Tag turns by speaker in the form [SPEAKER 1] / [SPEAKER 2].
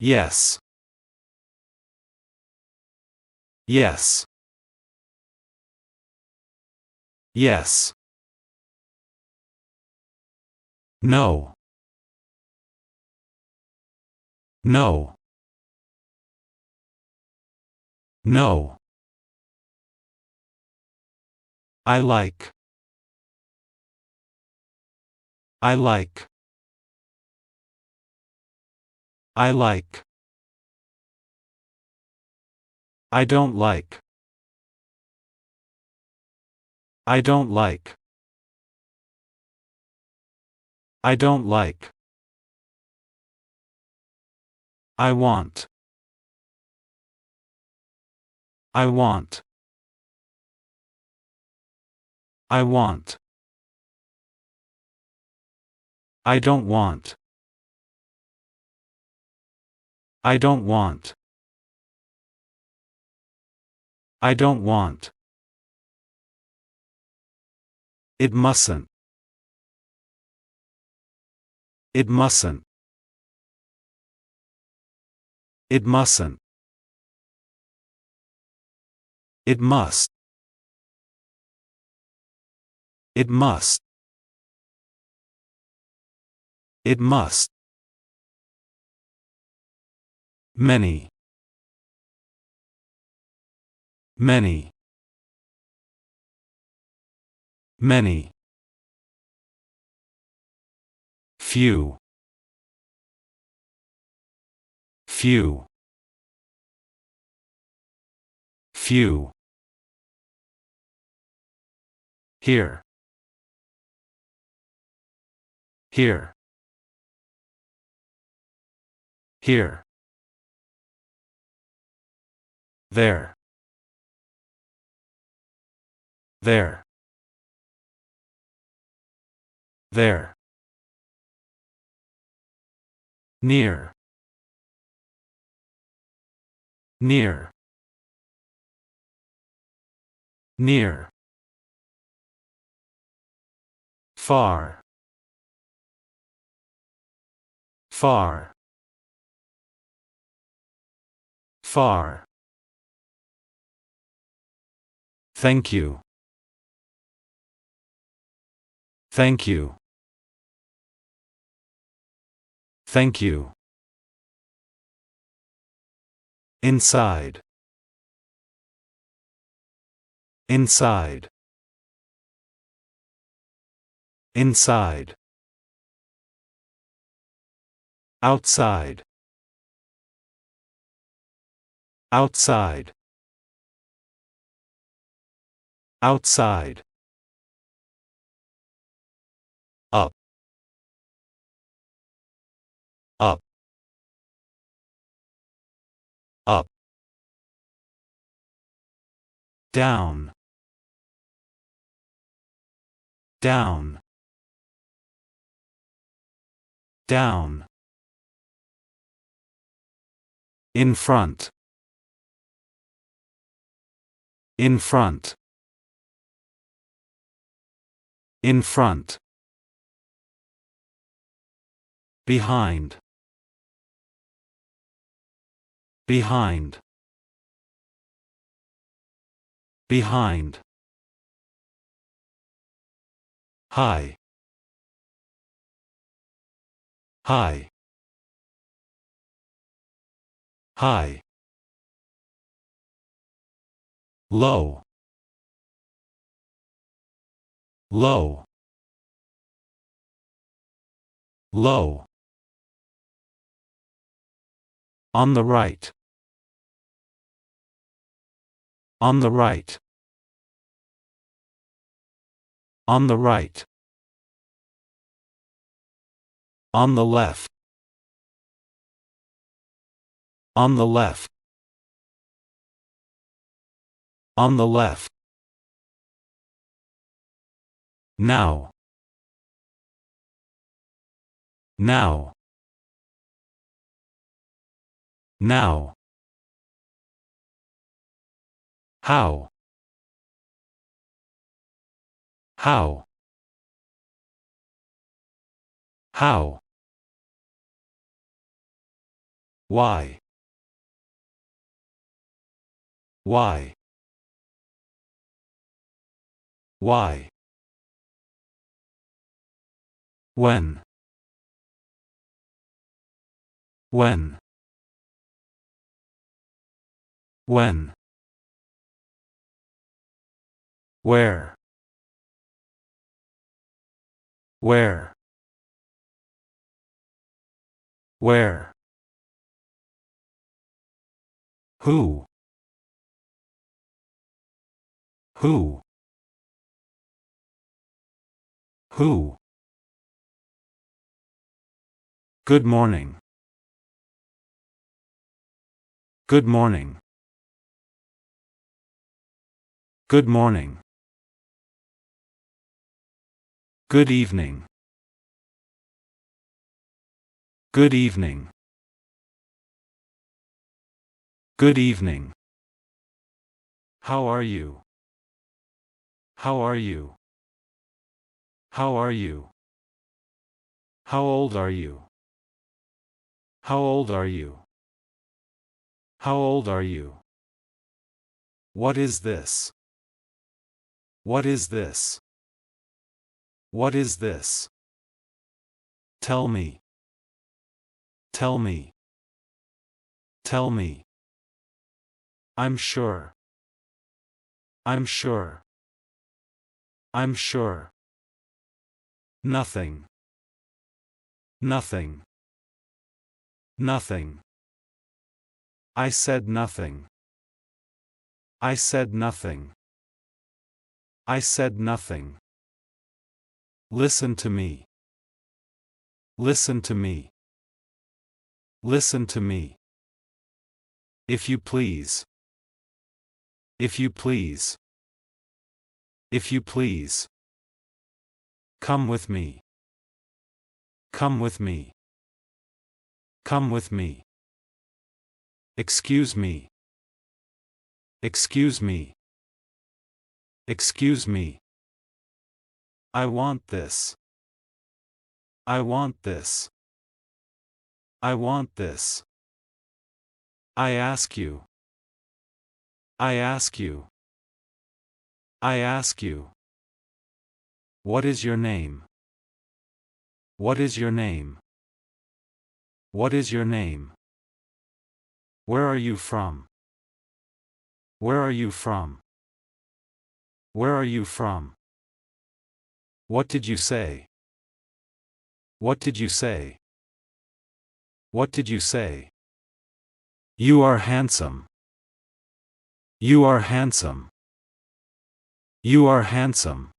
[SPEAKER 1] Yes. Yes. Yes. No. No. No. I like. I like. I like. I don't like. I don't like. I don't like. I want. I want. I want. I don't want. I don't want. I don't want. It mustn't. It mustn't. It mustn't. It must. It must. It must. Many. Many. Many. Few. Few. Few. Here. Here. Here. There. There. There. Near. Near. Near. Far. Far. Far. Thank you. Thank you. Thank you. Inside. Inside. Inside. Outside. Outside. Outside. Up. Up. Up. Down. Down. Down. In front. In front. In front. Behind. Behind. Behind. High. High. High. Low. Low. Low. On the right. On the right. On the right. On the left. On the left. On the left. Now. Now. Now. How? How? How? Why? Why? Why? When? When? When? Where? Where? Where? Who? Who? Who? Good morning. Good morning. Good morning. Good evening. Good evening. Good evening. How are you? How are you? How are you? How old are you? How old are you? How old are you? What is this? What is this? What is this? Tell me. Tell me. Tell me. I'm sure. I'm sure. I'm sure. Nothing. Nothing. Nothing. I said nothing. I said nothing. I said nothing. Listen to me. Listen to me. Listen to me. If you please. If you please. If you please. Come with me. Come with me. Come with me. Excuse me. Excuse me. Excuse me. I want this. I want this. I want this. I ask you. I ask you. I ask you. What is your name? What is your name? What is your name? Where are you from? Where are you from? Where are you from? What did you say? What did you say? What did you say? You are handsome. You are handsome. You are handsome.